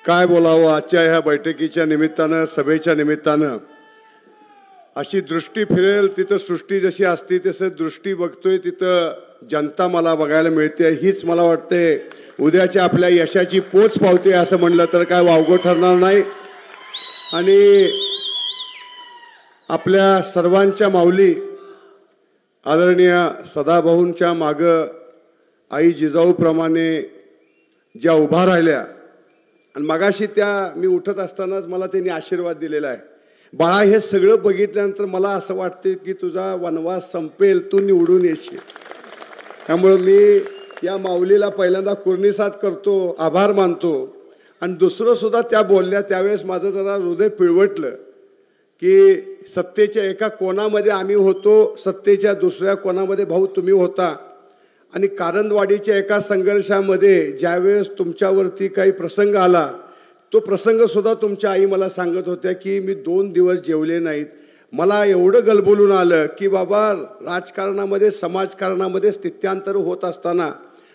काय बोलावं आजच्या ह्या बैठकीच्या निमित्तानं, सभेच्या निमित्तानं. अशी दृष्टी फिरेल तिथं सृष्टी जशी असते तसं दृष्टी बघतोय तिथं जनता मला बघायला मिळते. हीच मला वाटते उद्याच्या आपल्या यशाची पोच पावते असं म्हणलं तर काय वावगं ठरणार नाही. आणि आपल्या सर्वांच्या माऊली आदरणीय सदाभाऊंच्या मागं आई जिजाऊप्रमाणे ज्या उभा राहिल्या आणि मगाशी त्या मी उठत असतानाच मला त्यांनी आशीर्वाद दिलेला आहे. बाळा, हे सगळं बघितल्यानंतर मला असं वाटते की तुझा वनवास संपेल, तू निवडून येशील. त्यामुळं मी या माऊलीला पहिल्यांदा कुर्निसात करतो, आभार मानतो. आणि दुसरं सुद्धा त्या बोलल्या त्यावेळेस माझं जरा हृदय पिळवटलं की सत्तेच्या एका कोणामध्ये आम्ही होतो, सत्तेच्या दुसऱ्या कोणामध्ये भाऊ तुम्ही होता. आणि कारंदवाडीच्या एका संघर्षामध्ये ज्यावेळेस तुमच्यावरती काही प्रसंग आला, तो प्रसंगसुद्धा तुमच्या आई मला सांगत होत्या की मी 2 दिवस जेवले नाहीत. मला एवढं गलबोलून आलं की बाबा, राजकारणामध्ये समाजकारणामध्ये स्थित्यांतर होत असताना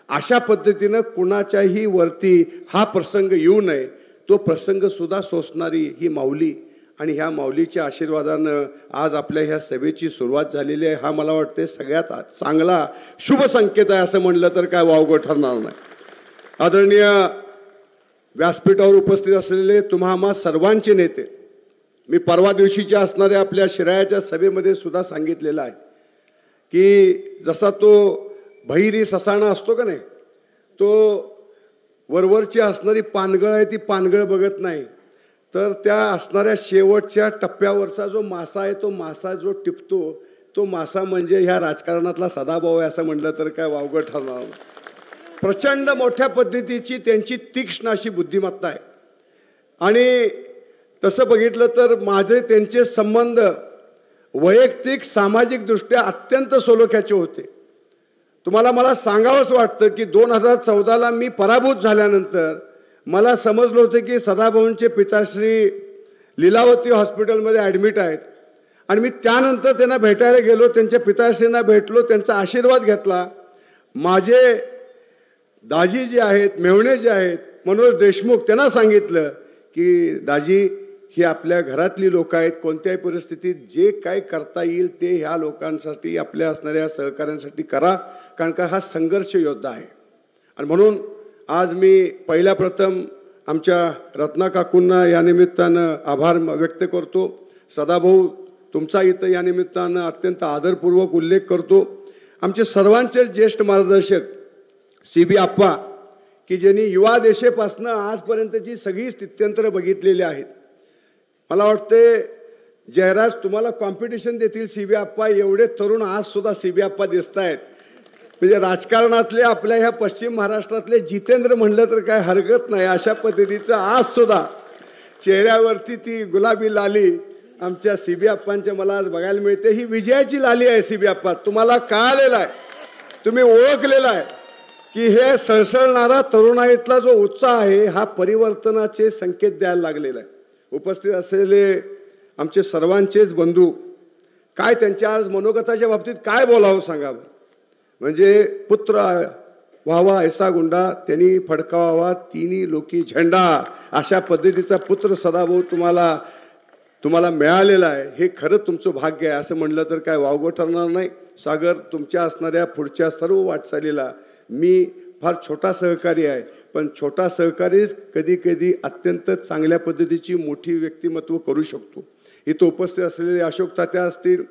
अशा पद्धतीनं कुणाच्याही वरती हा प्रसंग येऊ नये. तो प्रसंगसुद्धा सोसणारी ही माऊली आणि ह्या माऊलीच्या आशीर्वादानं आज आपल्या ह्या सभेची सुरुवात झालेली आहे. हा मला वाटते सगळ्यात चांगला शुभ संकेत आहे असं म्हणलं तर काय वावगं ठरणार नाही. आदरणीय व्यासपीठावर उपस्थित असलेले तुम्हा सर्वांचे नेते, मी परवा दिवशीच्या असणाऱ्या आपल्या शिराळ्याच्या सभेमध्ये सुद्धा सांगितलेलं आहे की जसा तो भैरी ससाणा असतो का नाही, तो वरवरची असणारी पानगळ आहे ती पानगळ बघत नाही, तर त्या असणाऱ्या शेवटच्या टप्प्यावरचा जो मासा आहे तो मासा जो टिपतो तो मासा म्हणजे ह्या राजकारणातला सदाभाऊ आहे असं म्हटलं तर काय वावगं ठरणार नाही. प्रचंड मोठ्या पद्धतीची त्यांची तीक्ष्ण अशी बुद्धिमत्ता आहे. आणि तसं बघितलं तर माझे त्यांचे संबंध वैयक्तिक सामाजिकदृष्ट्या अत्यंत सलोख्याचे होते. तुम्हाला मला सांगावंच वाटतं की 2014ला मी पराभूत झाल्यानंतर मला समजलं होतं की सदाभाऊंचे पिताश्री लीलावती हॉस्पिटलमध्ये ॲडमिट आहेत. आणि मी त्यानंतर त्यांना भेटायला गेलो, त्यांच्या पिताश्रींना भेटलो, त्यांचा आशीर्वाद घेतला. माझे दाजी जे आहेत, मेव्हणे जे आहेत, मनोज देशमुख, त्यांना सांगितलं की दाजी ही आपल्या घरातली लोक आहेत, कोणत्याही परिस्थितीत जे काय करता येईल ते ह्या लोकांसाठी, आपल्या असणाऱ्या सहकाऱ्यांसाठी करा, कारण का हा संघर्ष योद्धा आहे. आणि म्हणून आज मी पहिल्या प्रथम आमच्या रत्ना काकूंना या निमित्तानं आभार व्यक्त करतो. सदाभाऊ, तुमचा इथं या निमित्तानं अत्यंत आदरपूर्वक उल्लेख करतो. आमचे सर्वांचेच ज्येष्ठ मार्गदर्शक CB आप्पा, की ज्यांनी युवा देशेपासनं आजपर्यंतची सगळी स्थित्यंतरं बघितलेली आहेत. मला वाटते जयराज तुम्हाला कॉम्पिटिशन देतील CB आप्पा, एवढे तरुण आज सुद्धा CB आप्पा दिसत आहेत. म्हणजे राजकारणातले आपल्या ह्या पश्चिम महाराष्ट्रातले जितेंद्र म्हणलं तर काय हरकत नाही. अशा पद्धतीचं आज सुद्धा चेहऱ्यावरती ती गुलाबी लाली आमच्या CB आप्पांच्या मला आज बघायला मिळते. ही विजयाची लाली आहे CB आप्पा. तुम्हाला कळालेलं आहे, तुम्ही ओळखलेलं आहे की हे सळसळणारा तरुणाईतला जो उत्साह आहे हा परिवर्तनाचे संकेत द्यायला लागलेला आहे. उपस्थित असलेले आमचे सर्वांचेच बंधू, काय त्यांच्या आज मनोगताच्या बाबतीत काय बोलावं सांगावं. म्हणजे पुत्र व्हावा ऐसा गुंडा त्यांनी फडकावावा तिन्ही लोकी झेंडा, अशा पद्धतीचा पुत्र सदाभाऊ तुम्हाला मिळालेला आहे. हे खरं तुमचं भाग्य आहे असं म्हणलं तर काय वावगं ठरणार नाही. सागर, तुमच्या असणाऱ्या पुढच्या सर्व वाटचालीला मी फार छोटा सहकारी आहे, पण छोटा सहकारीच कधी कधी अत्यंत चांगल्या पद्धतीची मोठी व्यक्तिमत्व करू शकतो. इथं उपस्थित असलेले अशोक तात्या असतील,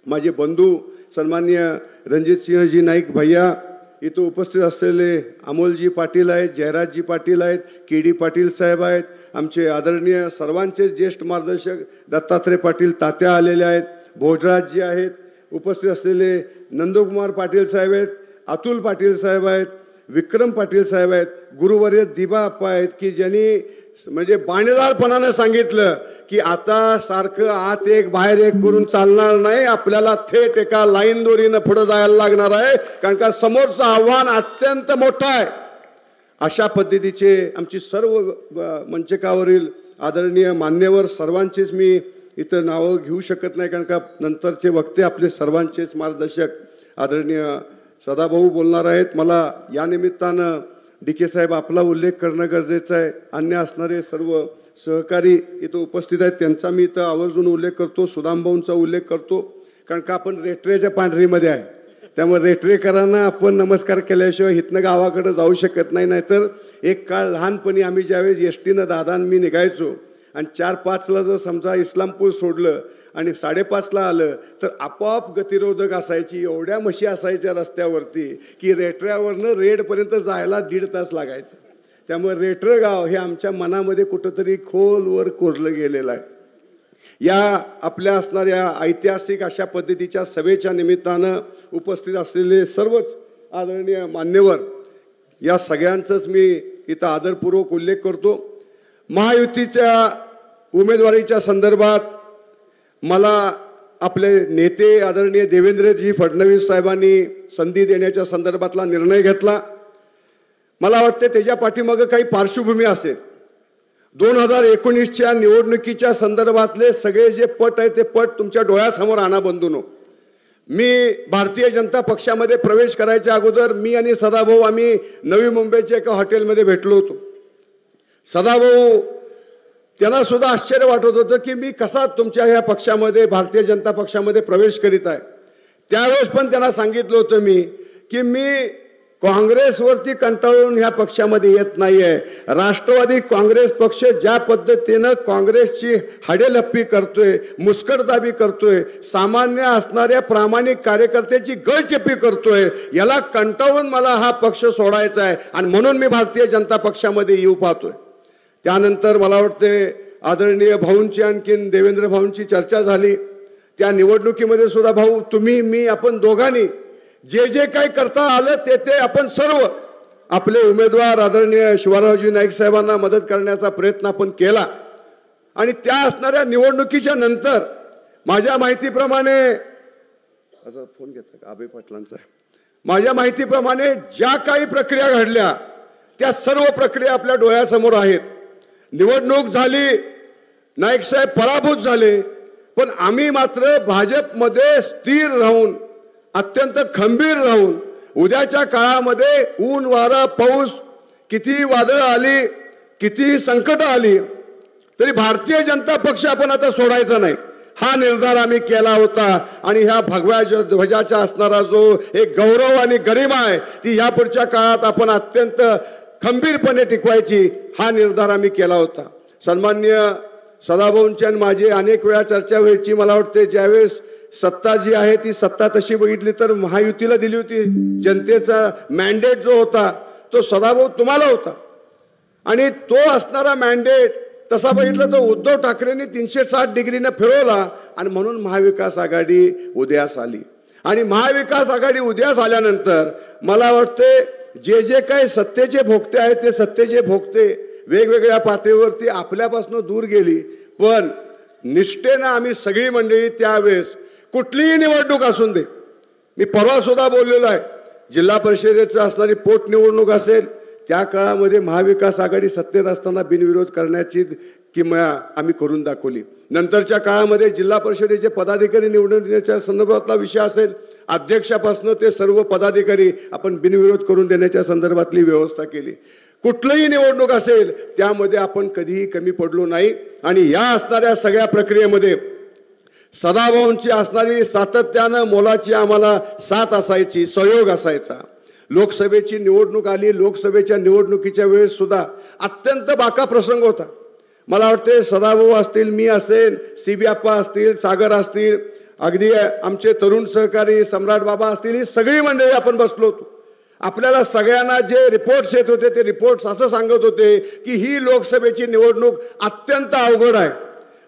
माझे बंधू सन्माननीय रणजितसिंहजी नाईक भैया, इथं उपस्थित असलेले अमोलजी पाटील आहेत, जयराजजी पाटील आहेत, KD पाटील साहेब आहेत, आमचे आदरणीय सर्वांचे ज्येष्ठ मार्गदर्शक दत्तात्रय पाटील तात्या आलेले आहेत, भोजराजजी आहेत, उपस्थित असलेले नंदकुमार पाटील साहेब आहेत, अतुल पाटील साहेब आहेत, विक्रम पाटील साहेब आहेत, गुरुवर्य दिबा अप्पा आहेत की ज्यांनी म्हणजे बाणेदारपणानं सांगितलं की आता सारखं आत एक बाहेर एक करून चालणार नाही, आपल्याला थेट एका लाईन दोरीनं पुढे जायला लागणार आहे, कारण का समोरचं आव्हान अत्यंत मोठं आहे. अशा पद्धतीचे आमची सर्व मंचकावरील आदरणीय मान्यवर सर्वांचेच मी इथं नावं घेऊ शकत नाही, कारण का नंतरचे वक्ते आपले सर्वांचेच मार्गदर्शक आदरणीय सदाभाऊ बोलणार आहेत. मला या निमित्तानं DK साहेब आपला उल्लेख करणं गरजेचं आहे. अन्य असणारे सर्व सहकारी इथं उपस्थित आहेत त्यांचा मी इथं आवर्जून उल्लेख करतो. सुदामभाऊंचा उल्लेख करतो, कारण का आपण रेटरेच्या पांढरीमध्ये आहे, त्यामुळे रेटरेकरांना आपण नमस्कार केल्याशिवाय इथनं गावाकडे जाऊ शकत नाही. नाहीतर एक काळ लहानपणी आम्ही ज्यावेळेस एसटीनं दादा मी निघायचो आणि 4-5ला जर समजा इस्लामपूर सोडलं आणि 5:30ला आलं तर आपोआप गतिरोधक असायची. एवढ्या म्हशी असायच्या रस्त्यावरती की रेटऱ्यावरनं रेडपर्यंत जायला 1.5 तास लागायचा. त्यामुळे रेटरं गाव हे आमच्या मनामध्ये कुठंतरी खोलवर कोरलं गेलेलं आहे. या आपल्या असणाऱ्या ऐतिहासिक अशा पद्धतीच्या सभेच्या निमित्तानं उपस्थित असलेले सर्वच आदरणीय मान्यवर, या सगळ्यांचाच मी इथं आदरपूर्वक उल्लेख करतो. महायुतीच्या उमेदवारीच्या संदर्भात मला आपले नेते आदरणीय देवेंद्रजी फडणवीस साहेबांनी संधी देण्याच्या संदर्भातला निर्णय घेतला. मला वाटते त्याच्या पाठीमागं काही पार्श्वभूमी असेल. 2019च्या निवडणुकीच्या संदर्भातले सगळे जे पट आहे ते पट तुमच्या डोळ्यासमोर आणा बंधूंनो. मी भारतीय जनता पक्षामध्ये प्रवेश करायच्या अगोदर मी आणि सदाभाऊ आम्ही नवी मुंबईच्या एका हॉटेलमध्ये भेटलो होतो. सदाभाऊ त्यांना सुद्धा आश्चर्य वाटत होतं की मी कसा तुमच्या ह्या पक्षामध्ये भारतीय जनता पक्षामध्ये प्रवेश करीत आहे. त्यावेळेस पण त्यांना सांगितलं होतं मी की मी काँग्रेसवरती कंटाळून ह्या पक्षामध्ये येत नाही आहे. राष्ट्रवादी काँग्रेस पक्ष ज्या पद्धतीनं काँग्रेसची हाडेलप्पी करतोय, मुस्कटदाबी करतोय, सामान्य असणाऱ्या प्रामाणिक कार्यकर्त्याची गळचेपी करतोय, याला कंटाळून मला हा पक्ष सोडायचा आहे आणि म्हणून मी भारतीय जनता पक्षामध्ये येऊ पाहतोय. त्यानंतर मला वाटते आदरणीय भाऊंची आणखीन देवेंद्र भाऊंची चर्चा झाली. त्या निवडणुकीमध्ये सुद्धा भाऊ तुम्ही मी आपण दोघांनी जे जे काही करता आलं ते आपण सर्व आपले उमेदवार आदरणीय शिवारावजी नाईक साहेबांना मदत करण्याचा प्रयत्न आपण केला. आणि त्या असणाऱ्या निवडणुकीच्या नंतर माझ्या माहितीप्रमाणे फोन घेतला आबे पाटलांचा, माझ्या माहितीप्रमाणे ज्या काही प्रक्रिया घडल्या त्या सर्व प्रक्रिया आपल्या डोळ्यासमोर आहेत. निवडणूक झाली, नाईक साहेब पराभूत झाले, पण आम्ही मात्र भाजपमध्ये स्थिर राहून अत्यंत खंबीर राहून उद्याच्या काळामध्ये ऊन वारा पाऊस किती वादळ आली, किती संकट आली, तरी भारतीय जनता पक्ष आपण आता सोडायचा नाही हा निर्धार आम्ही केला होता. आणि ह्या भगव्या ध्वजाचा असणारा जो एक गौरव आणि गरिमा आहे ती यापुढच्या काळात आपण अत्यंत खंबीरपणे टिकवायची हा निर्धार आम्ही केला होता. सन्माननीय सदाभाऊंची आणि माझी अनेक वेळा चर्चा व्हायची. मला वाटते ज्यावेळेस सत्ता जी आहे ती सत्ता तशी बघितली तर महायुतीला दिली होती. जनतेचा मॅन्डेट जो होता तो सदाभाऊ तुम्हाला होता आणि तो असणारा मॅन्डेट तसा बघितलं तर उद्धव ठाकरेंनी 360 डिग्रीने फिरवला आणि म्हणून महाविकास आघाडी उदयास आली. आणि महाविकास आघाडी उदयास आल्यानंतर मला वाटते जे जे काही सत्तेचे भोगते आहेत ते सत्तेचे भोगते वेगवेगळ्या पातळीवरती आपल्यापासून दूर गेली. पण निष्ठेनं आम्ही सगळी मंडळी त्यावेळेस कुठलीही निवडणूक असून दे, मी परवा सुद्धा बोललेलो आहे, जिल्हा परिषदेचं असणारी पोटनिवडणूक असेल त्या काळामध्ये महाविकास आघाडी सत्तेत असताना बिनविरोध करण्याची किमया आम्ही करून दाखवली. नंतरच्या काळामध्ये जिल्हा परिषदेचे पदाधिकारी निवडण्याच्या संदर्भातला विषय असेल, अध्यक्षापासून ते सर्व पदाधिकारी आपण बिनविरोध करून देण्याच्या संदर्भातली व्यवस्था केली. कुठलीही निवडणूक असेल त्यामध्ये आपण कधीही कमी पडलो नाही. आणि या असणाऱ्या सगळ्या प्रक्रियेमध्ये सदाभाऊंची असणारी सातत्यानं मोलाची आम्हाला साथ असायची, सहयोग असायचा. लोकसभेची निवडणूक आली, लोकसभेच्या निवडणुकीच्या वेळेस सुद्धा अत्यंत बाका प्रसंग होता. मला वाटते सदाभाऊ असतील, मी असेल, सीबी आप्पा असतील, सागर असतील, अगदी आमचे तरुण सहकारी सम्राट बाबा असतील, ही सगळी मंडळी आपण बसलो होतो. आपल्याला सगळ्यांना जे रिपोर्ट्स येत होते ते रिपोर्ट्स असं सांगत होते की ही लोकसभेची निवडणूक अत्यंत अवघड आहे.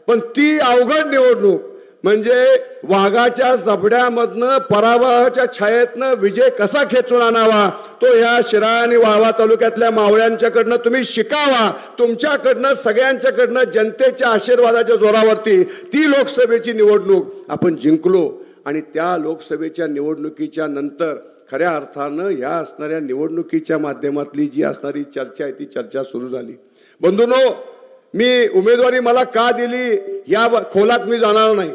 पण ती अवघड निवडणूक म्हणजे वाघाच्या जबड्यामधनं पराभवाच्या छायेतनं विजय कसा खेचून आणावा तो ह्या शिराळा आणि वाळवा तालुक्यातल्या मावळ्यांच्याकडनं तुम्ही शिकावा. तुमच्याकडनं सगळ्यांच्याकडनं जनतेच्या आशीर्वादाच्या जोरावरती ती लोकसभेची निवडणूक आपण जिंकलो. आणि त्या लोकसभेच्या निवडणुकीच्या नंतर खऱ्या अर्थानं या असणाऱ्या निवडणुकीच्या माध्यमातली जी असणारी चर्चा आहे ती चर्चा सुरू झाली. बंधूंनो, मी उमेदवारी मला का दिली या खोलात मी जाणार नाही,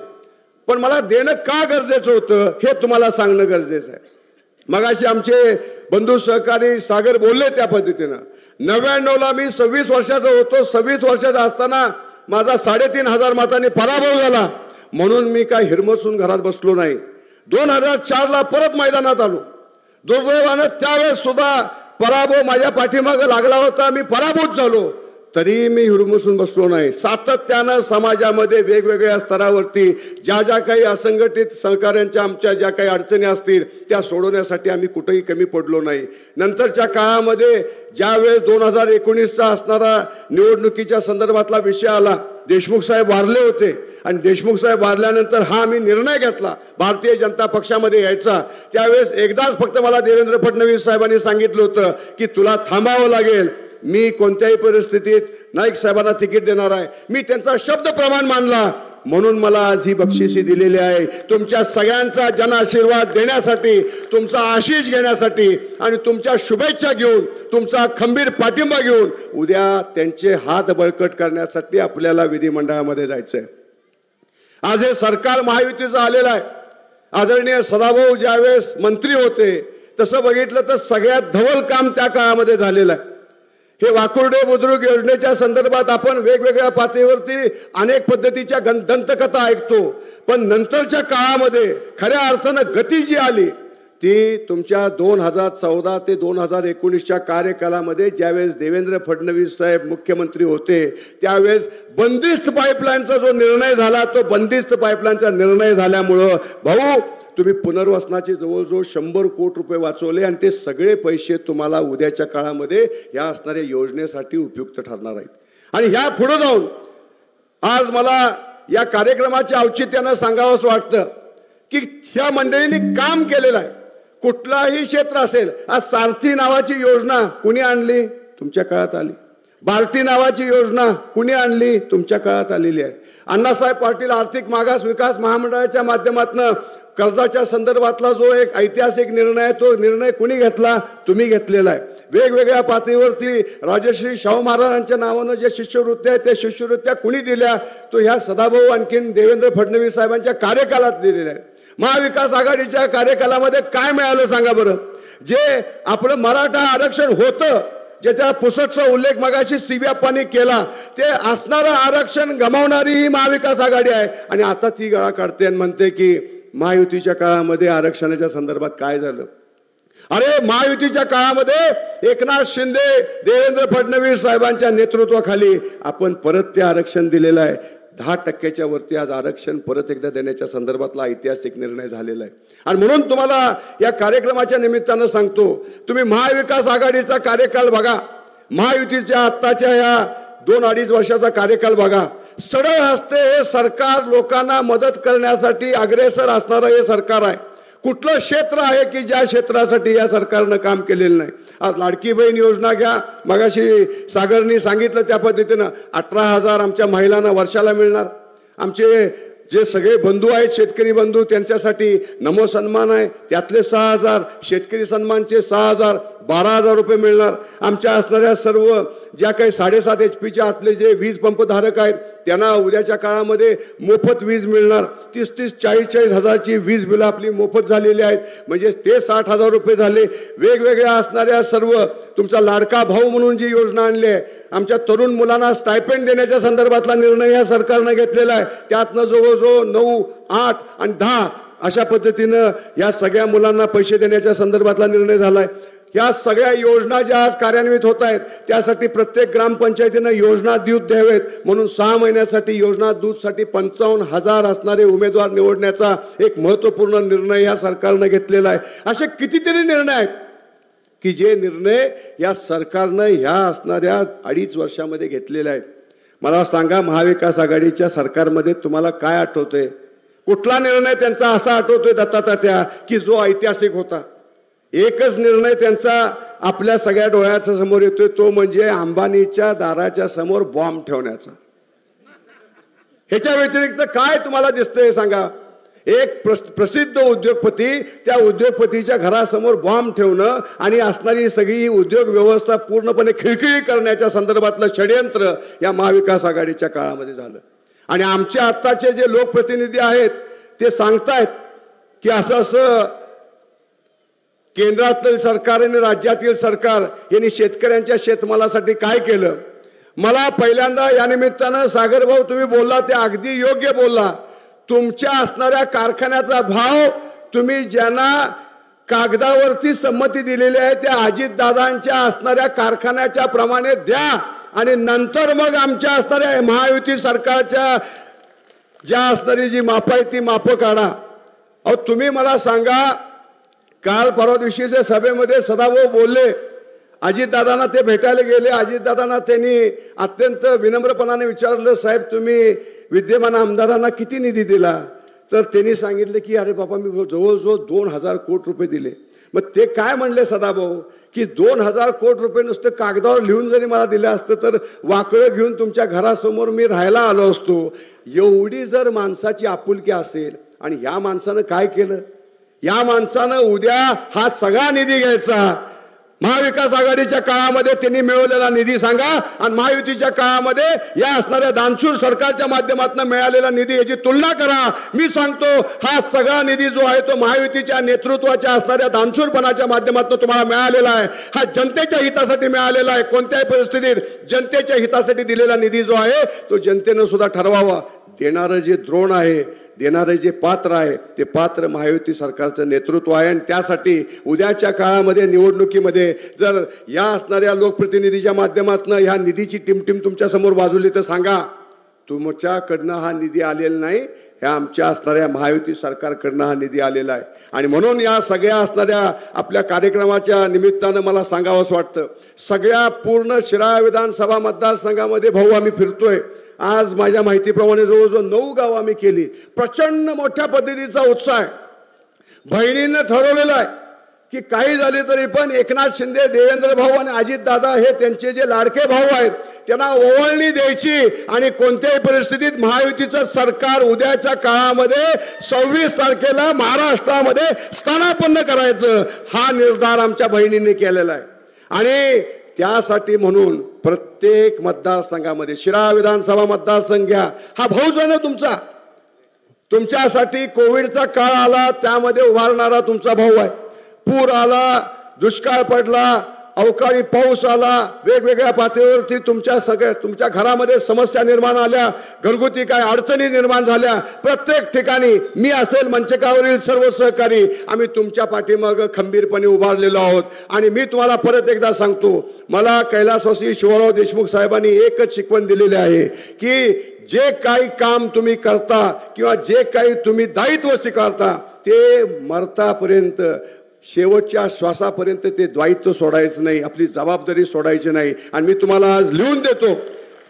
पण मला देणं का गरजेचं होतं हे तुम्हाला सांगणं गरजेचं आहे. मगाशी आमचे बंधू सहकारी सागर बोलले त्या पद्धतीनं 99ला मी 26 वर्षाचा होतो. 26 वर्षाचा असताना माझा 3,500 मतांनी पराभव झाला. म्हणून मी काय हिरमसून घरात बसलो नाही. 2004ला परत मैदानात आलो. दुर्दैवानं त्यावेळेस सुद्धा पराभव माझ्या पाठीमागे लागला होता. मी पराभूत झालो तरी मी हिरमसून बसलो नाही. सातत्यानं समाजामध्ये वेगवेगळ्या स्तरावरती ज्या काही असंघटित सहकार्यांच्या आमच्या ज्या काही अडचणी असतील त्या सोडवण्यासाठी आम्ही कुठेही कमी पडलो नाही. नंतरच्या काळामध्ये ज्यावेळेस 2019चा असणारा निवडणुकीच्या संदर्भातला विषय आला, देशमुख साहेब वारले होते आणि देशमुख साहेब वारल्यानंतर हा आम्ही निर्णय घेतला भारतीय जनता पक्षामध्ये यायचा. त्यावेळेस एकदाच फक्त मला देवेंद्र फडणवीस साहेबांनी सांगितलं होतं की तुला थांबावं लागेल. मी कोणत्याही परिस्थितीत नाईक साहेबांना तिकीट देणार आहे. मी त्यांचा शब्द प्रमाण मानला म्हणून मला आज ही बक्षिसी दिलेली आहे. तुमच्या सगळ्यांचा जनआशीर्वाद देण्यासाठी, तुमचा आशीष घेण्यासाठी आणि तुमच्या शुभेच्छा घेऊन, तुमचा खंबीर पाठिंबा घेऊन उद्या त्यांचे हात बळकट करण्यासाठी आपल्याला विधिमंडळामध्ये जायचंय. आज हे सरकार महायुतीचं आलेलं आहे. आदरणीय सदाभाऊ ज्यावेळेस मंत्री होते तसं बघितलं तर सगळ्यात धवल काम त्या काळामध्ये झालेलं आहे. हे वाकुर्डे बुद्रुक योजनेच्या संदर्भात आपण वेगवेगळ्या पातळीवरती अनेक पद्धतीच्या दंतकथा ऐकतो, पण नंतरच्या काळामध्ये खऱ्या अर्थानं गती जी आली ती तुमच्या 2014 ते 2019च्या कार्यकालामध्ये ज्यावेळेस देवेंद्र फडणवीस साहेब मुख्यमंत्री होते त्यावेळेस बंदिस्त पाईपलाईनचा जो निर्णय झाला तो बंदिस्त पाईपलाईनचा निर्णय झाल्यामुळं भाऊ तुम्ही पुनर्वसनाचे जवळजवळ 100 कोटी रुपये वाचवले आणि ते सगळे पैसे तुम्हाला उद्याच्या काळामध्ये या असणाऱ्या योजनेसाठी उपयुक्त ठरणार आहेत. आणि ह्या पुढे जाऊन आज मला या कार्यक्रमाच्या औचित्यानं सांगावंसं वाटतं की ह्या मंडळींनी काम केलेलं आहे. कुठलाही क्षेत्र असेल, आज सारथी नावाची योजना कुणी आणली? तुमच्या काळात आली. बार्टी नावाची योजना कुणी आणली? तुमच्या काळात आलेली आहे. अण्णासाहेब पाटील आर्थिक मागास विकास महामंडळाच्या माध्यमातून कर्जाच्या संदर्भातला जो एक ऐतिहासिक निर्णय आहे तो निर्णय कुणी घेतला? तुम्ही घेतलेला आहे. वेगवेगळ्या पातळीवरती राजश्री शाहू महाराजांच्या नावानं जे शिष्यवृत्त्या आहेत त्या शिष्यवृत्त्या कुणी दिल्या? तो ह्या सदाभाऊ आणखीन देवेंद्र फडणवीस साहेबांच्या कार्यकालात दिलेल्या आहेत. महाविकास आघाडीच्या कार्यकालामध्ये काय मिळालं सांगा बरं? जे आपलं मराठा आरक्षण होतं ज्याच्या पुसटचा उल्लेख मगाशी सीबीआप्पांनी केला ते असणारं आरक्षण गमावणारी ही महाविकास आघाडी आहे. आणि आता ती गळा काढते आणि म्हणते की महायुतीच्या काळामध्ये आरक्षणाच्या संदर्भात काय झालं? अरे महायुतीच्या काळामध्ये एकनाथ शिंदे देवेंद्र फडणवीस साहेबांच्या नेतृत्वाखाली आपण परत ते आरक्षण दिलेलं आहे. 10% वरती आज आरक्षण परत एकदा देण्याच्या संदर्भातला ऐतिहासिक निर्णय झालेला आहे. आणि म्हणून तुम्हाला या कार्यक्रमाच्या निमित्तानं सांगतो, तुम्ही महाविकास आघाडीचा कार्यकाल बघा, महायुतीच्या आत्ताच्या या 2-2.5 वर्षाचा कार्यकाल बघा. सरळ हस्ते हे सरकार लोकांना मदत करण्यासाठी अग्रेसर असणारं हे सरकार आहे. कुठलं क्षेत्र आहे की ज्या क्षेत्रासाठी या सरकारनं काम केलेलं नाही? आज लाडकी बहीण योजना घ्या, मगाशी सागरनी सांगितलं त्या पद्धतीनं 18,000 आमच्या महिलांना वर्षाला मिळणार. आमचे जे सगळे बंधू आहेत शेतकरी बंधू त्यांच्यासाठी नमो सन्मान आहे, त्यातले 6,000, शेतकरी सन्मानचे 6,000, 12,000 रुपये मिळणार. आमच्या असणाऱ्या सर्व ज्या काही 7.5 HP आतले जे वीज पंप धारक आहेत त्यांना उद्याच्या काळामध्ये मोफत वीज मिळणार. 30-30, 40-40 हजारची वीज बिलं आपली मोफत झालेली आहेत, म्हणजे ते 60,000 रुपये झाले. वेगवेगळ्या असणाऱ्या सर्व तुमचा लाडका भाऊ म्हणून जी योजना आणली आहे, आमच्या तरुण मुलांना स्टायपेंड देण्याच्या संदर्भातला निर्णय या सरकारनं घेतलेला आहे. त्यातनं जवळजवळ 9, 8 आणि 10 अशा पद्धतीनं या सगळ्या मुलांना पैसे देण्याच्या संदर्भातला निर्णय झालाय. या सगळ्या योजना ज्या आज कार्यान्वित होत आहेत त्यासाठी प्रत्येक ग्रामपंचायतीनं योजना दूत द्यावेत म्हणून 6 महिन्यासाठी योजना दूतसाठी 55,000 असणारे उमेदवार निवडण्याचा एक महत्त्वपूर्ण निर्णय या सरकारनं घेतलेला आहे. असे कितीतरी निर्णय आहेत की जे निर्णय या सरकारनं ह्या असणाऱ्या 2.5 वर्षामध्ये घेतलेले आहेत. मला सांगा, महाविकास आघाडीच्या सरकारमध्ये तुम्हाला काय आठवतंय? कुठला निर्णय त्यांचा असा आठवतोय दत्तात्या की जो ऐतिहासिक होता? एकच निर्णय त्यांचा आपल्या सगळ्या डोळ्याच्या समोर येतोय, तो म्हणजे अंबानीच्या दाराच्या समोर बॉम्ब ठेवण्याचा. ह्याच्या व्यतिरिक्त काय तुम्हाला दिसतंय सांगा? एक प्रसिद्ध उद्योगपती, त्या उद्योगपतीच्या घरासमोर बॉम्ब ठेवणं आणि असणारी सगळी उद्योग व्यवस्था पूर्णपणे खिळखिळी करण्याच्या संदर्भातलं षडयंत्र या महाविकास आघाडीच्या काळामध्ये झालं. आणि आमच्या आत्ताचे जे लोकप्रतिनिधी आहेत ते सांगतायत की असं केंद्रातील सरकार आणि राज्यातील सरकार यांनी शेतकऱ्यांच्या शेतमालासाठी काय केलं. मला पहिल्यांदा या निमित्तानं सागर भाऊ तुम्ही बोलला ते अगदी योग्य बोलला. तुमच्या असणाऱ्या कारखान्याचा भाव तुम्ही ज्यांना कागदावरती संमती दिलेली आहे त्या अजितदादांच्या असणाऱ्या कारखान्याच्या प्रमाणे द्या आणि नंतर मग आमच्या असणाऱ्या महायुती सरकारच्या ज्या असणारी जी माप आहे ती माप काढा. अहो तुम्ही मला सांगा, काल परवा दिवशीच्या सभेमध्ये सदाभाऊ बोलले, अजितदादांना ते भेटायला गेले. अजितदादांना त्यांनी अत्यंत विनम्रपणाने विचारलं, साहेब तुम्ही विद्यमान आमदारांना किती निधी दिला. तर त्यांनी सांगितलं की अरे बाबा मी जवळजवळ 2000 कोटी रुपये दिले. मग ते काय म्हणले सदाभाऊ की 2000 कोटी रुपये नुसतं कागदावर लिहून जरी मला दिलं असतं तर वाकळं घेऊन तुमच्या घरासमोर मी राहायला आलो असतो. एवढी जर माणसाची आपुलकी असेल आणि ह्या माणसानं काय केलं, या माणसानं उद्या हा सगळा निधी घ्यायचा. महाविकास आघाडीच्या काळामध्ये त्यांनी मिळवलेला निधी सांगा आणि महायुतीच्या काळामध्ये या असणाऱ्या दानशूर सरकारच्या माध्यमातून मिळालेला निधी याची तुलना करा. मी सांगतो हा सगळा निधी जो आहे तो महायुतीच्या नेतृत्वाच्या असणाऱ्या दानशूरपणाच्या माध्यमातून तुम्हाला मिळालेला आहे. हा जनतेच्या हितासाठी मिळालेला आहे. कोणत्याही परिस्थितीत जनतेच्या हितासाठी दिलेला निधी जो आहे तो जनतेनं सुद्धा ठरवावा. देणारं जे द्रोण आहे, देणारे जे पात्र आहे ते पात्र महायुती सरकारचं नेतृत्व आहे. आणि त्यासाठी उद्याच्या काळामध्ये निवडणुकीमध्ये जर या असणाऱ्या लोकप्रतिनिधीच्या माध्यमातून ह्या निधीची टिमटिम तुमच्या समोर वाजवली तर सांगा तुमच्याकडनं हा निधी आलेला नाही, ह्या आमच्या असणाऱ्या महायुती सरकारकडनं हा निधी आलेला आहे. आणि म्हणून या सगळ्या असणाऱ्या आपल्या कार्यक्रमाच्या निमित्तानं मला सांगावंसं वाटतं, सगळ्या पूर्ण शिराळा विधानसभा मतदारसंघामध्ये भाऊ आम्ही फिरतोय. आज माझ्या माहितीप्रमाणे जवळजवळ 9 गावं आम्ही केली. प्रचंड मोठ्या पद्धतीचा उत्साह आहे. बहिणींना ठरवलेलं आहे की काही झाले तरी पण एकनाथ शिंदे, देवेंद्र भाऊ आणि अजितदादा हे त्यांचे जे लाडके भाऊ आहेत त्यांना ओवाळणी द्यायची आणि कोणत्याही परिस्थितीत महायुतीचं सरकार उद्याच्या काळामध्ये 26 तारखेला महाराष्ट्रामध्ये स्थानापन्न करायचं हा निर्धार आमच्या बहिणींनी केलेला आहे. आणि त्यासाठी म्हणून प्रत्येक मतदारसंघामध्ये शिराळा विधानसभा मतदारसंघ घ्या, हा भाऊजन तुमचा, तुमच्यासाठी कोविडचा काळ आला त्यामध्ये उभारणारा तुमचा भाऊ आहे. पूर आला, दुष्काळ पडला, अवकाळी पाऊस आला, वेगवेगळ्या पातळीवरती तुमच्या घरामध्ये समस्या निर्माण आल्या, घरगुती काय अडचणी निर्माण झाल्या, प्रत्येक ठिकाणी मी असेल मंचकावरील सर्व सहकारी आम्ही तुमच्या पाठीमागे खंबीरपणे उभारलेलो आहोत. आणि मी तुम्हाला परत एकदा सांगतो, मला कैलासवासी शिवराव देशमुख साहेबांनी एकच शिकवण दिलेली आहे की जे काही काम तुम्ही करता किंवा जे काही तुम्ही दायित्व स्वीकारता ते मरतापर्यंत शेवटच्या श्वासापर्यंत ते दायित्व सोडायचं नाही, आपली जबाबदारी सोडायची नाही. आणि मी तुम्हाला आज लिहून देतो,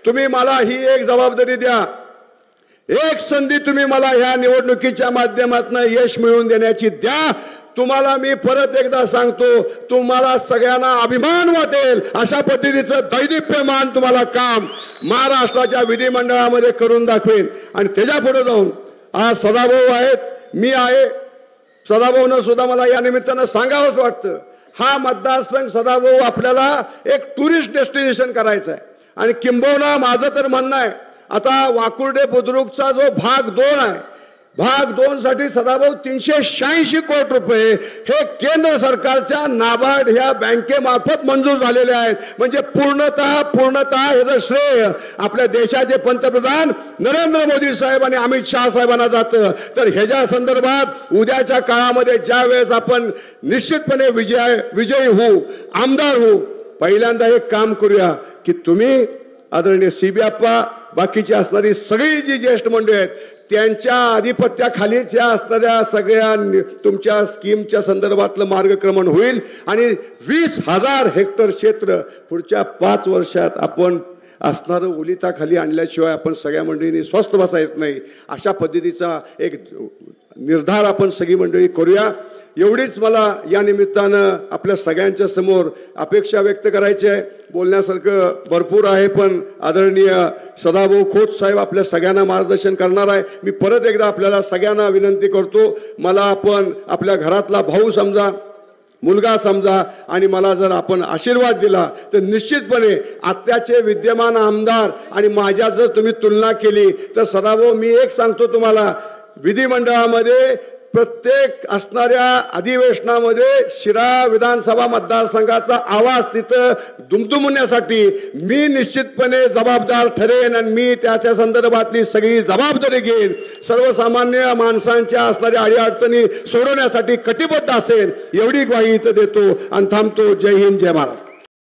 तुम्ही मला ही एक जबाबदारी द्या, एक संधी तुम्ही मला ह्या निवडणुकीच्या माध्यमातून यश मिळवून देण्याची द्या. तुम्हाला मी परत एकदा सांगतो, तुम्हाला सगळ्यांना अभिमान वाटेल अशा पद्धतीचं दैदिप्यमान तुम्हाला काम महाराष्ट्राच्या विधिमंडळामध्ये करून दाखवेन. आणि त्याच्या पुढे जाऊन आज सदाभाऊ आहेत, मी आहे, सदाभाऊनं सुद्धा मला या निमित्तानं सांगावंच वाटतं, हा मतदारसंघ सदाभाऊ आपल्याला एक टुरिस्ट डेस्टिनेशन करायचा आहे. आणि किंबहुना माझं तर म्हणणं आहे, आता वाकुर्डे बुद्रुकचा जो भाग 2 आहे, भाग 2 साठी सदाभाऊ 386 कोटी रुपये हे केंद्र सरकारच्या नाबार्ड ह्या बँकेमार्फत मंजूर झालेले आहेत. म्हणजे पूर्णतः याचं श्रेय आपल्या देशाचे पंतप्रधान नरेंद्र मोदी साहेब आणि अमित शाह साहेबांना जातं. तर ह्याच्या संदर्भात उद्याच्या काळामध्ये ज्या वेळेस आपण निश्चितपणे विजयी होऊ, आमदार होऊ, पहिल्यांदा एक काम करूया की तुम्ही आदरणीय सीबी आप्पा, बाकीची असणारी सगळी जी ज्येष्ठ मंडळी आहेत त्यांच्या आधिपत्याखालीच या असणाऱ्या सगळ्या तुमच्या स्कीमच्या संदर्भातलं मार्गक्रमण होईल. आणि 20,000 हेक्टर क्षेत्र पुढच्या 5 वर्षात आपण असणारं ओलिताखाली आणल्याशिवाय आपण सगळ्या मंडळींनी स्वस्थ बसायचं नाही, अशा पद्धतीचा एक निर्धार आपण सगळी मंडळी करूया. एवढीच मला या निमित्तानं आपल्या सगळ्यांच्या समोर अपेक्षा व्यक्त करायची आहे. बोलण्यासारखं भरपूर आहे, पण आदरणीय सदाभाऊ खोत साहेब आपल्या सगळ्यांना मार्गदर्शन करणार आहे. मी परत एकदा आपल्याला सगळ्यांना विनंती करतो, मला आपण आपल्या घरातला भाऊ समजा, मुलगा समजा, आणि मला जर आपण आशीर्वाद दिला तर निश्चितपणे आत्ताचे विद्यमान आमदार आणि माझ्या जर तुम्ही तुलना केली तर सदाभाऊ मी एक सांगतो तुम्हाला, विधिमंडळामध्ये प्रत्येक असणाऱ्या अधिवेशनामध्ये शिरा विधानसभा मतदारसंघाचा आवाज तिथं दुमदुमण्यासाठी मी निश्चितपणे जबाबदार ठरेन आणि मी त्याच्या संदर्भातली सगळी जबाबदारी घेईन. सर्वसामान्य माणसांच्या असणाऱ्या अडीअडचणी सोडवण्यासाठी कटिबद्ध असेल एवढी ग्वाही इथं देतो आणि थांबतो. जय हिंद, जय महाराष्ट्र.